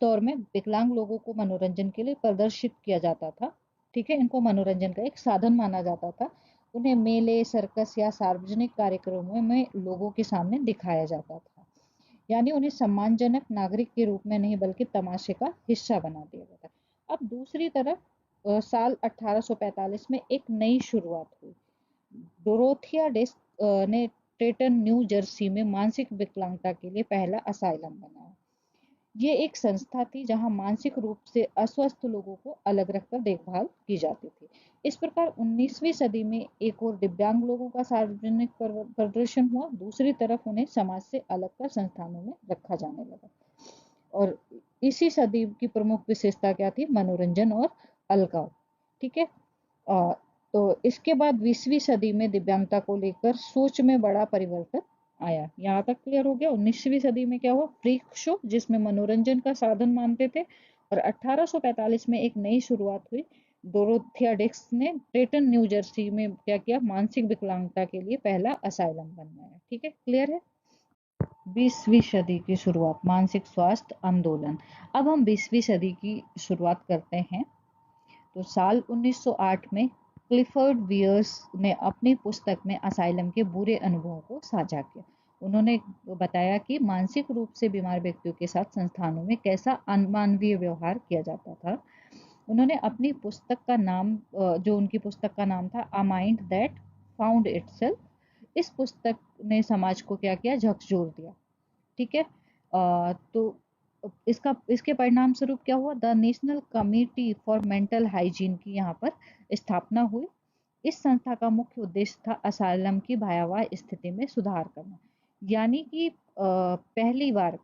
दौर में विकलांग लोगों को मनोरंजन के लिए प्रदर्शित किया जाता था। ठीक है, इनको मनोरंजन का एक साधन माना जाता था। उन्हें मेले, सर्कस या सार्वजनिक कार्यक्रमों में लोगों के सामने दिखाया जाता था। यानी उन्हें सम्मानजनक नागरिक के रूप में नहीं बल्कि तमाशे का हिस्सा बना दिया गया था। अब दूसरी तरफ साल 1845 में एक नई शुरुआत हुई। डोरोथिया डेस्क ने ट्रेटन, न्यू जर्सी में मानसिक विकलांगता के लिए पहला असाइलम बनाया। ये एक संस्था थी जहां मानसिक रूप से अस्वस्थ लोगों को अलग रखकर देखभाल की जाती थी। इस प्रकार 19वीं सदी में एक और दिव्यांग लोगों का सार्वजनिक प्रदर्शन हुआ, दूसरी तरफ उन्हें समाज से अलग कर संस्थानों में रखा जाने लगा। और इसी सदी की प्रमुख विशेषता क्या थी, मनोरंजन और अलगाव। ठीक है। अ, तो इसके बाद 20वीं सदी में दिव्यांगता को लेकर सोच में बड़ा परिवर्तन आया। यहाँ तक क्लियर हो गया। 19वीं सदी में क्या हुआ, फ्रीक शो जिसमें मनोरंजन का साधन मानते थे। और 1845 में एक नई शुरुआत हुई। डोरोथिया डिक्स ने ट्रेटन, न्यू जर्सी में क्या किया, मानसिक विकलांगता के लिए पहला असाइलम बनवाया। ठीक है, क्लियर है। 20वीं सदी की शुरुआत, मानसिक स्वास्थ्य आंदोलन। अब हम 20वीं सदी की शुरुआत करते हैं। तो साल 1908 में क्लिफर्ड वियर्स ने अपनी पुस्तक में असाइलम के बुरे अनुभवों को साझा किया। उन्होंने बताया कि मानसिक रूप से बीमार व्यक्तियों के साथ संस्थानों में कैसा अनमानवीय व्यवहार किया जाता था। उन्होंने अपनी पुस्तक का नाम, जो उनकी पुस्तक का नाम था, a mind that found itself, इस पुस्तक ने समाज को क्या किया, झकझोर दिया। ठीक है। तो इसके परिणाम स्वरूप क्या हुआ, the national committee for mental hygiene की यहाँ पर स्थापना हुई। इस संस्था का मुख्य उद्देश्य था असाइलम की भयावह स्थिति में सुधार करना। यानी कि पहली बार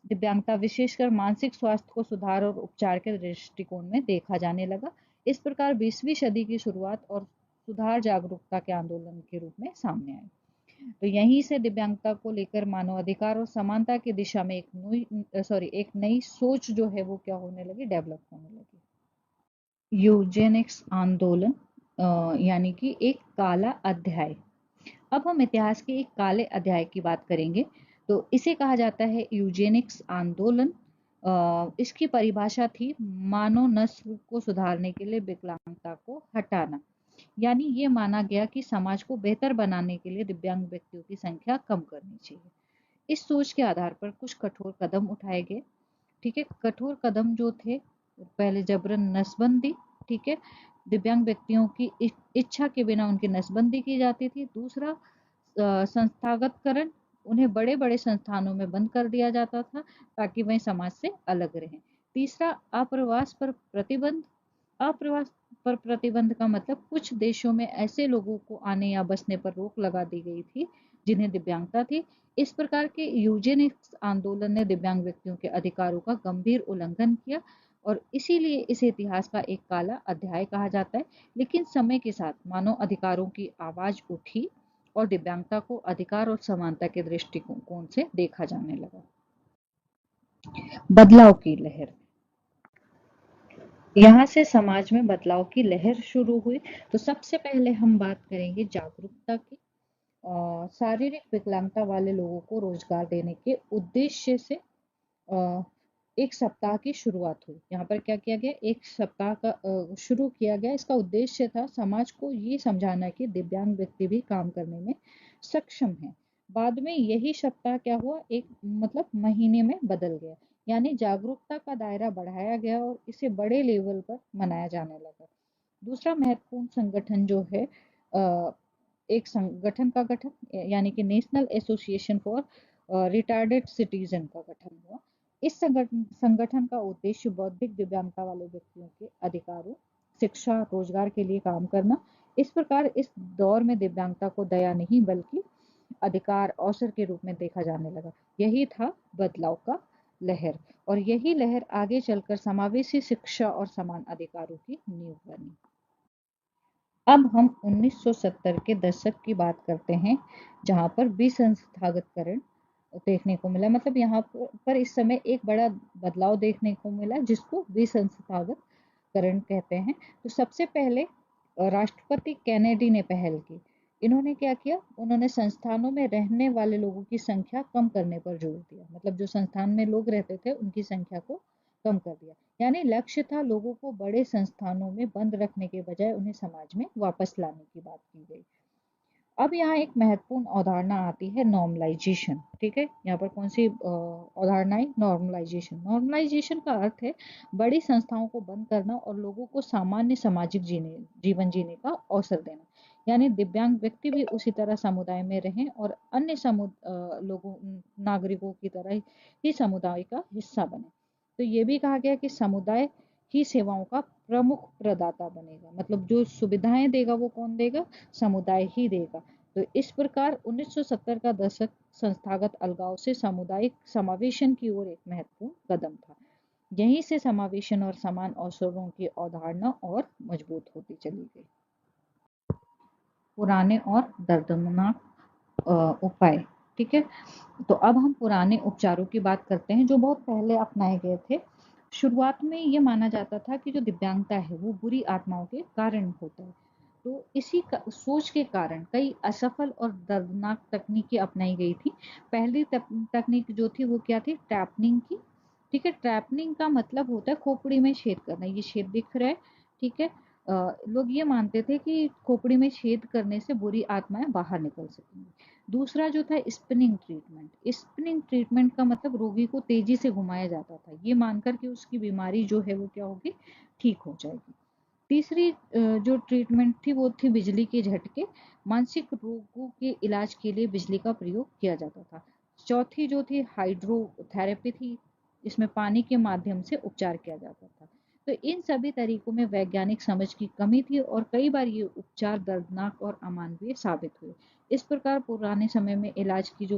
दिव्यांगता, विशेषकर मानसिक स्वास्थ्य को सुधार और उपचार के दृष्टिकोण में देखा जाने लगा। इस प्रकार 20वीं सदी की शुरुआत और सुधार जागरूकता के आंदोलन के रूप में सामने आई। तो यहीं से दिव्यांगता को लेकर मानवाधिकार और समानता की दिशा में एक नई सोच जो है वो क्या होने लगी, डेवलप होने लगी। यूजेनिक्स आंदोलन, यानी कि एक काला अध्याय। अब हम इतिहास के एक काले अध्याय की बात करेंगे। तो इसे कहा जाता है यूजेनिक्स आंदोलन। इसकी परिभाषा थी मानव नस्ल को सुधारने के लिए विकलांगता को हटाना। यानी ये माना गया कि समाज को बेहतर बनाने के लिए दिव्यांग व्यक्तियों की संख्या कम करनी चाहिए। इस सोच के आधार पर कुछ कठोर कदम उठाए गए। ठीक है, कठोर कदम जो थे, पहले जबरन नसबंदी। ठीक है, दिव्यांग व्यक्तियों की इच्छा के बिना उनकी नसबंदी की जाती थी। दूसरा, संस्थागतकरण, उन्हें बड़े बड़े संस्थानों में बंद कर दिया जाता था ताकि वह समाज से अलग रहें। तीसरा, अप्रवास पर प्रतिबंध। अप्रवास पर प्रतिबंध का मतलब कुछ देशों में ऐसे लोगों को आने या बसने पर रोक लगा दी गई थी जिन्हें दिव्यांगता थी। इस प्रकार के यूजेनिक्स आंदोलन ने दिव्यांग व्यक्तियों के अधिकारों का गंभीर उल्लंघन किया और इसीलिए इसे इतिहास का एक काला अध्याय कहा जाता है। लेकिन समय के साथ मानव अधिकारों की आवाज उठी और दिव्यांगता को अधिकार और समानता के दृष्टिकोण से देखा जाने लगा। बदलाव की लहर, यहाँ से समाज में बदलाव की लहर शुरू हुई। तो सबसे पहले हम बात करेंगे जागरूकता की। शारीरिक विकलांगता वाले लोगों को रोजगार देने के उद्देश्य से एक सप्ताह की शुरुआत हुई। यहाँ पर क्या किया गया, एक सप्ताह का शुरू किया गया। इसका उद्देश्य था समाज को ये समझाना कि दिव्यांग व्यक्ति भी काम करने में सक्षम है। बाद में यही सप्ताह क्या हुआ, एक मतलब महीने में बदल गया। यानी जागरूकता का दायरा बढ़ाया गया और इसे बड़े लेवल पर मनाया जाने लगा। दूसरा महत्वपूर्ण संगठन जो है, एक संगठन का गठन, यानी कि national association for retarded citizen का गठन हुआ। इस संगठन का उद्देश्य बौद्धिक दिव्यांगता वाले व्यक्तियों के अधिकारों, शिक्षा, रोजगार के लिए काम करना। इस प्रकार इस दौर में दिव्यांगता को दया नहीं बल्कि अधिकार, अवसर के रूप में देखा जाने लगा। यही था बदलाव का लहर और यही लहर आगे चलकर समावेशी शिक्षा और समान अधिकारों की नींव बनी। अब हम 1970 के दशक की बात करते हैं, जहां पर विसंस्थागतकरण देखने को मिला। मतलब यहाँ पर इस समय एक बड़ा बदलाव देखने को मिला, जिसको विसंस्थागतकरण कहते हैं। तो सबसे पहले राष्ट्रपति कैनेडी ने पहल की। इन्होंने क्या किया, उन्होंने संस्थानों में रहने वाले लोगों की संख्या कम करने पर जोर दिया। मतलब जो संस्थान में लोग रहते थे उनकी संख्या को कम कर दिया। यानी लक्ष्य था लोगों को बड़े संस्थानों में बंद रखने के बजाय उन्हें समाज में वापस लाने की बात की गई। अब यहाँ एक महत्वपूर्ण अवधारणा आती है, नॉर्मलाइजेशन। ठीक है, यहाँ पर कौन सी अवधारणा है? नॉर्मलाइजेशन। नॉर्मलाइजेशन का अर्थ है बड़ी संस्थाओं को बंद करना और लोगों को सामान्य सामाजिक जीवन जीने का अवसर देना। यानी दिव्यांग व्यक्ति भी उसी तरह समुदाय में रहें और अन्य लोगों नागरिकों की तरह ही समुदाय का हिस्सा बने। तो ये भी कहा गया कि समुदाय ही सेवाओं का प्रमुख प्रदाता बनेगा। मतलब जो सुविधाएं देगा वो कौन देगा? समुदाय ही देगा। तो इस प्रकार 1970 का दशक संस्थागत अलगाव से सामुदायिक समावेशन की ओर एक महत्वपूर्ण कदम था। यहीं से समावेशन और समान अवसरों की अवधारणा और मजबूत होती चली गई। पुराने और दर्दनाक उपाय। ठीक है, तो अब हम पुराने उपचारों की बात करते हैं जो बहुत पहले अपनाए गए थे। शुरुआत में ये माना जाता था कि जो दिव्यांगता है वो बुरी आत्माओं के कारण होता है। तो इसी सोच के कारण कई असफल और दर्दनाक तकनीकें अपनाई गई थी। पहली तकनीक जो थी वो क्या थी? ट्रैपनिंग की। ठीक है, ट्रैपनिंग का मतलब होता है खोपड़ी में छेद करना। ये छेद दिख रहा है, ठीक है। लोग ये मानते थे कि खोपड़ी में छेद करने से बुरी आत्माएं बाहर निकल सकेंगी। दूसरा जो था स्पिनिंग ट्रीटमेंट। स्पिनिंग ट्रीटमेंट का मतलब रोगी को तेजी से घुमाया जाता था, ये मानकर कि उसकी बीमारी जो है वो क्या होगी? ठीक हो जाएगी। तीसरी जो ट्रीटमेंट थी वो थी बिजली के झटके। मानसिक रोगों के इलाज के लिए बिजली का प्रयोग किया जाता था। चौथी जो थी हाइड्रोथेरेपी थी। इसमें पानी के माध्यम से उपचार किया जाता था। तो इन सभी तरीकों में वैज्ञानिक समझ की कमी थी और कई बार ये उपचार दर्दनाक और अमानवीय साबित हुए। इस प्रकार पुराने समय में इलाज की जो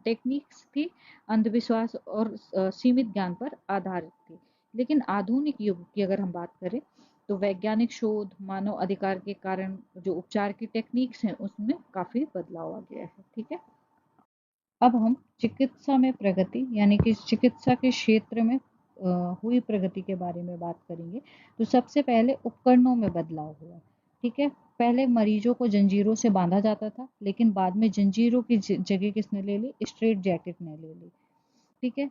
टेक्निक्स थी अंधविश्वास और सीमित ज्ञान पर आधारित थी। लेकिन आधुनिक युग की अगर हम बात करें तो वैज्ञानिक शोध, मानव अधिकार के कारण जो उपचार की टेक्निक्स हैं उसमें काफी बदलाव आ गया है। ठीक है, अब हम चिकित्सा में प्रगति यानी कि चिकित्सा के क्षेत्र में हुई प्रगति के बारे में बात करेंगे। तो सबसे पहले उपकरणों में बदलाव हुआ। ठीक है, पहले मरीजों को जंजीरों से बांधा जाता था, लेकिन बाद में जंजीरों की जगह किसने ले ली? स्ट्रेट जैकेट ने ले ली। ठीक है,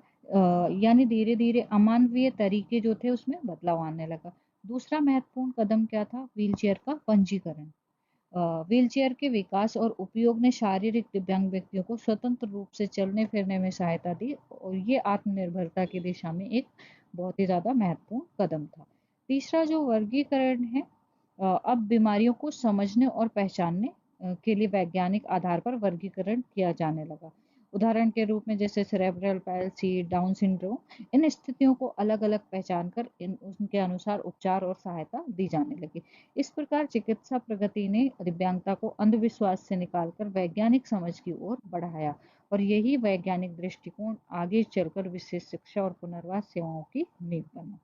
यानी धीरे धीरे अमानवीय तरीके जो थे उसमें बदलाव आने लगा। दूसरा महत्वपूर्ण कदम क्या था? व्हीलचेयर का पंजीकरण। व्हीलचेयर के विकास और उपयोग ने शारीरिक दिव्यांग व्यक्तियों को स्वतंत्र रूप से चलने फिरने में सहायता दी और ये आत्मनिर्भरता की दिशा में एक बहुत ही ज्यादा महत्वपूर्ण कदम था। तीसरा जो वर्गीकरण है, अब बीमारियों को समझने और पहचानने के लिए वैज्ञानिक आधार पर वर्गीकरण किया जाने लगा। उदाहरण के रूप में जैसे सेरेब्रल पैल्सी, डाउन सिंड्रोम, इन स्थितियों को अलग अलग पहचान कर उनके अनुसार उपचार और सहायता दी जाने लगी। इस प्रकार चिकित्सा प्रगति ने दिव्यांगता को अंधविश्वास से निकालकर वैज्ञानिक समझ की ओर बढ़ाया और यही वैज्ञानिक दृष्टिकोण आगे चलकर विशेष शिक्षा और पुनर्वास सेवाओं की नींव बना।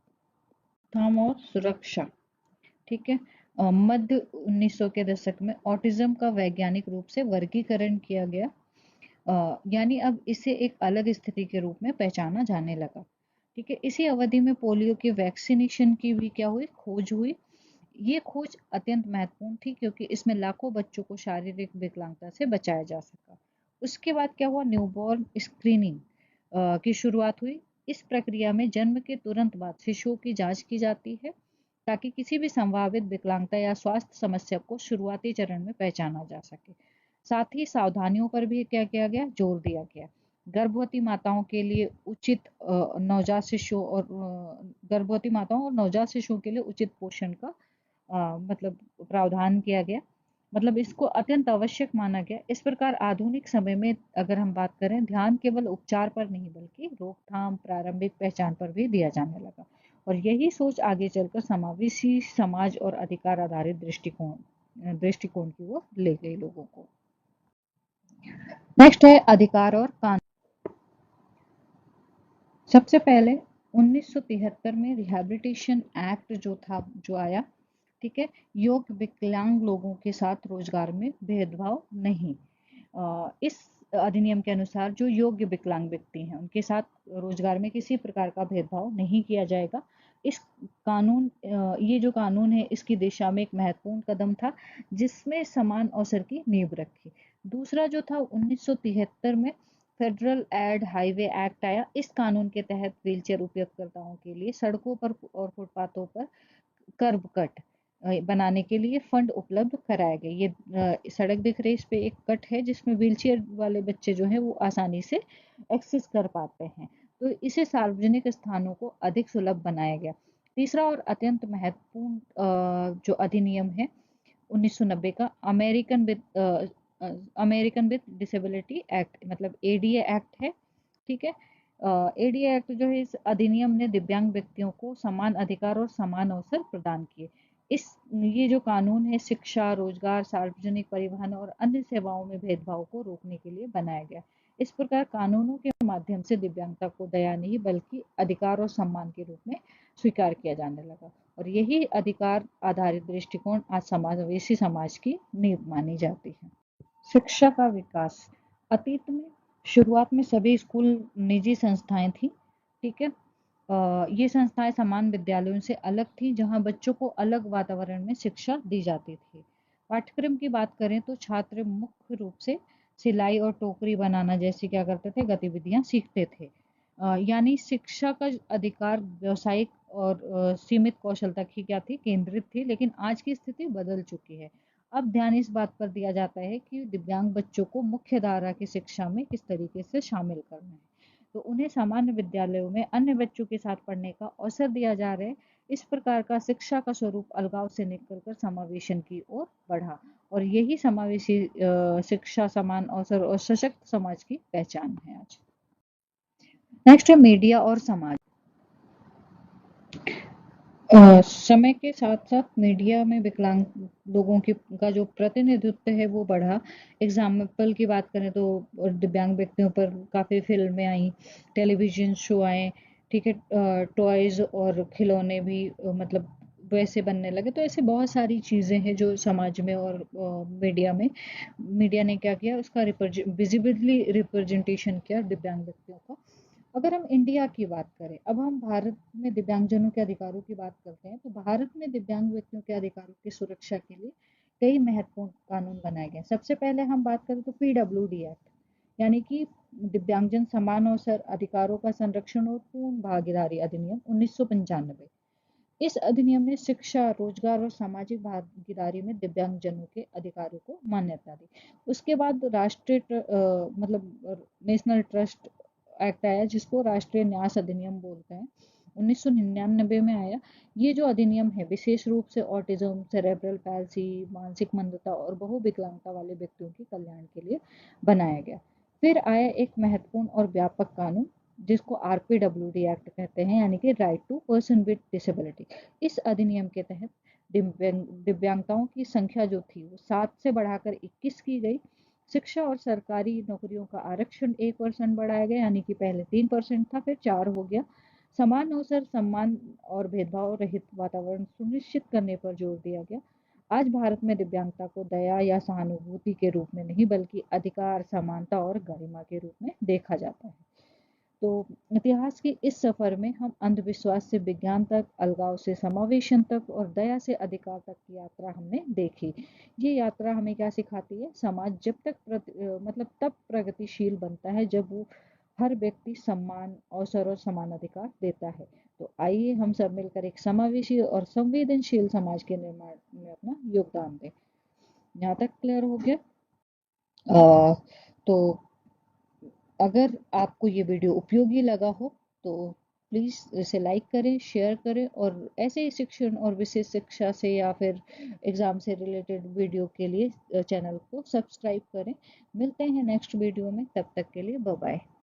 रोकथाम और सुरक्षा। ठीक है, मध्य 1900 के दशक में ऑटिज्म का वैज्ञानिक रूप से वर्गीकरण किया गया। यानी अब इसे एक अलग स्थिति के रूप में पहचाना जाने लगा। ठीक है, इसी अवधि में पोलियो की वैक्सीनेशन की भी क्या हुई? खोज हुई। ये खोज अत्यंत महत्वपूर्ण थी क्योंकि इसमें लाखों बच्चों को शारीरिक विकलांगता से बचाया जा सका। उसके बाद क्या हुआ? न्यूबॉर्न स्क्रीनिंग की शुरुआत हुई। इस प्रक्रिया में जन्म के तुरंत बाद शिशुओं की जांच की जाती है ताकि किसी भी संभावित विकलांगता या स्वास्थ्य समस्या को शुरुआती चरण में पहचाना जा सके। साथ ही सावधानियों पर भी क्या किया गया? जोर दिया गया। गर्भवती माताओं के लिए उचित नवजात शिशुओं और गर्भवती माताओं और नवजात शिशुओं के लिए उचित पोषण का मतलब प्रावधान किया गया। मतलब इसको अत्यंत आवश्यक माना गया। इस प्रकार आधुनिक समय में अगर हम बात करें, ध्यान केवल उपचार पर नहीं बल्कि रोकथाम, प्रारंभिक पहचान पर भी दिया जाने लगा और यही सोच आगे चलकर समावेशी समाज और अधिकार आधारित दृष्टिकोण की ओर ले गई लोगों को। नेक्स्ट है अधिकार और कानून। सबसे पहले 1973 में रिहैबिलिटेशन एक्ट जो आया ठीक है। योग्य विकलांग लोगों के साथ रोजगार में भेदभाव नहीं। इस अधिनियम के अनुसार जो योग्य विकलांग व्यक्ति हैं उनके साथ रोजगार में किसी प्रकार का भेदभाव नहीं किया जाएगा। इस ये जो कानून है इसकी दिशा में एक महत्वपूर्ण कदम था जिसमें समान अवसर की नींव रखी। दूसरा जो था 1973 में फेडरल एड हाईवे एक्ट आया। इस कानून के तहत व्हीलचेयर उपयोगकर्ताओं के लिए सड़कों पर और फुटपाथों पर कर्ब कट बनाने के लिए फंड उपलब्ध कराए गए। ये सड़क दिख रही है, इस पे एक कट है जिसमें व्हीलचेयर वाले बच्चे जो है वो आसानी से एक्सेस कर पाते हैं। तो इसे सार्वजनिक स्थानों को अधिक सुलभ बनाया गया। तीसरा और अत्यंत महत्वपूर्ण जो अधिनियम है 1990 का अमेरिकन विद डिसेबिलिटी एक्ट, मतलब एडीए एक्ट है। ठीक है। एडीए एक्ट जो है, इस अधिनियम ने दिव्यांग व्यक्तियों को समान अधिकार और समान अवसर प्रदान किए। इस ये जो कानून है शिक्षा, रोजगार, सार्वजनिक परिवहन और अन्य सेवाओं में भेदभाव को रोकने के लिए बनाया गया। इस प्रकार कानूनों के माध्यम से दिव्यांगता को दया नहीं बल्कि अधिकार और सम्मान के रूप में स्वीकार किया जाने लगा। और यही अधिकार आधारित दृष्टिकोण आज समावेशी समाज की नींव मानी जाती है। शिक्षा का विकास। अतीत में शुरुआत में सभी स्कूल निजी संस्थाएं थी। ठीक है। ये संस्थाएं समान विद्यालयों से अलग थी जहां बच्चों को अलग वातावरण में शिक्षा दी जाती थी। पाठ्यक्रम की बात करें तो छात्र मुख्य रूप से सिलाई और टोकरी बनाना जैसी क्या करते थे गतिविधियां सीखते थे। यानी शिक्षा का अधिकार व्यवसायिक और सीमित कौशल तक ही क्या थी केंद्रित थी। लेकिन आज की स्थिति बदल चुकी है। अब ध्यान इस बात पर दिया जाता है कि दिव्यांग बच्चों को मुख्य धारा की शिक्षा में किस तरीके से शामिल करना है। तो उन्हें सामान्य विद्यालयों में अन्य बच्चों के साथ पढ़ने का अवसर दिया जा रहा है। इस प्रकार का शिक्षा का स्वरूप अलगाव से निकल कर समावेशन की ओर बढ़ा। और यही समावेशी शिक्षा, समान अवसर और सशक्त समाज की पहचान है आज। नेक्स्ट है मीडिया और समाज। समय के साथ साथ मीडिया में विकलांग लोगों की का जो प्रतिनिधित्व है वो बढ़ा। एग्जाम्पल की बात करें तो दिव्यांग व्यक्तियों पर काफ़ी फिल्में आई, टेलीविजन शो आए। ठीक है। टॉयज और खिलौने भी मतलब वैसे बनने लगे। तो ऐसे बहुत सारी चीज़ें हैं जो समाज में और मीडिया में मीडिया ने क्या किया उसका विजिबली रिप्रेजेंटेशन किया दिव्यांग व्यक्तियों का। अगर हम इंडिया की बात करें, अब हम भारत में दिव्यांगजनों के अधिकारों की बात करते हैं, तो भारत में दिव्यांग व्यक्तियों के अधिकारों की सुरक्षा के लिए कई महत्वपूर्ण कानून बनाए गए। सबसे पहले हम बात करें तो पीडब्ल्यूडी एक्ट, यानी कि दिव्यांगजन समान अवसर अधिकारों का संरक्षण और पूर्ण भागीदारी अधिनियम 1995। इस अधिनियम ने शिक्षा, रोजगार और सामाजिक भागीदारी में दिव्यांगजनों के अधिकारों को मान्यता दी। उसके बाद मतलब नेशनल ट्रस्ट एक्ट आया जिसको राष्ट्रीय न्यास अधिनियम बोलते हैं, 1999 में आया। ये जो अधिनियम है विशेष रूप से ऑटिज्म, सेरेब्रल पैल्सी, मानसिक मंदता और बहुविकलांगता वाले व्यक्तियों के कल्याण के लिए बनाया गया। फिर आया एक महत्वपूर्ण और व्यापक कानून जिसको आरपीडब्ल्यूडी एक्ट कहते हैं, यानी कि right to person with disability. इस अधिनियम के तहत दिव्यांगताओं की संख्या जो थी वो 7 से बढ़ाकर 21 की गई। शिक्षा और सरकारी नौकरियों का आरक्षण 1% बढ़ाया गया, यानी कि पहले 3% था फिर 4 हो गया। समान अवसर, सम्मान और भेदभाव रहित वातावरण सुनिश्चित करने पर जोर दिया गया। आज भारत में दिव्यांगता को दया या सहानुभूति के रूप में नहीं बल्कि अधिकार, समानता और गरिमा के रूप में देखा जाता है। तो इतिहास के इस सफर में हम अंधविश्वास से विज्ञान तक, अलगाव से समावेशन तक और दया से अधिकार तक की यात्रा हमने देखी। ये यात्रा हमें क्या सिखाती है? समाज जब तक मतलब तब प्रगतिशील बनता है जब वो हर व्यक्ति सम्मान, अवसर और समान अधिकार देता है। तो आइए हम सब मिलकर एक समावेशी और संवेदनशील समाज के निर्माण में अपना योगदान दें। यहाँ तक क्लियर हो गया? तो अगर आपको ये वीडियो उपयोगी लगा हो तो प्लीज़ इसे लाइक करें, शेयर करें और ऐसे ही शिक्षण और विशेष शिक्षा से या फिर एग्ज़ाम से रिलेटेड वीडियो के लिए चैनल को सब्सक्राइब करें। मिलते हैं नेक्स्ट वीडियो में, तब तक के लिए बाय बाय।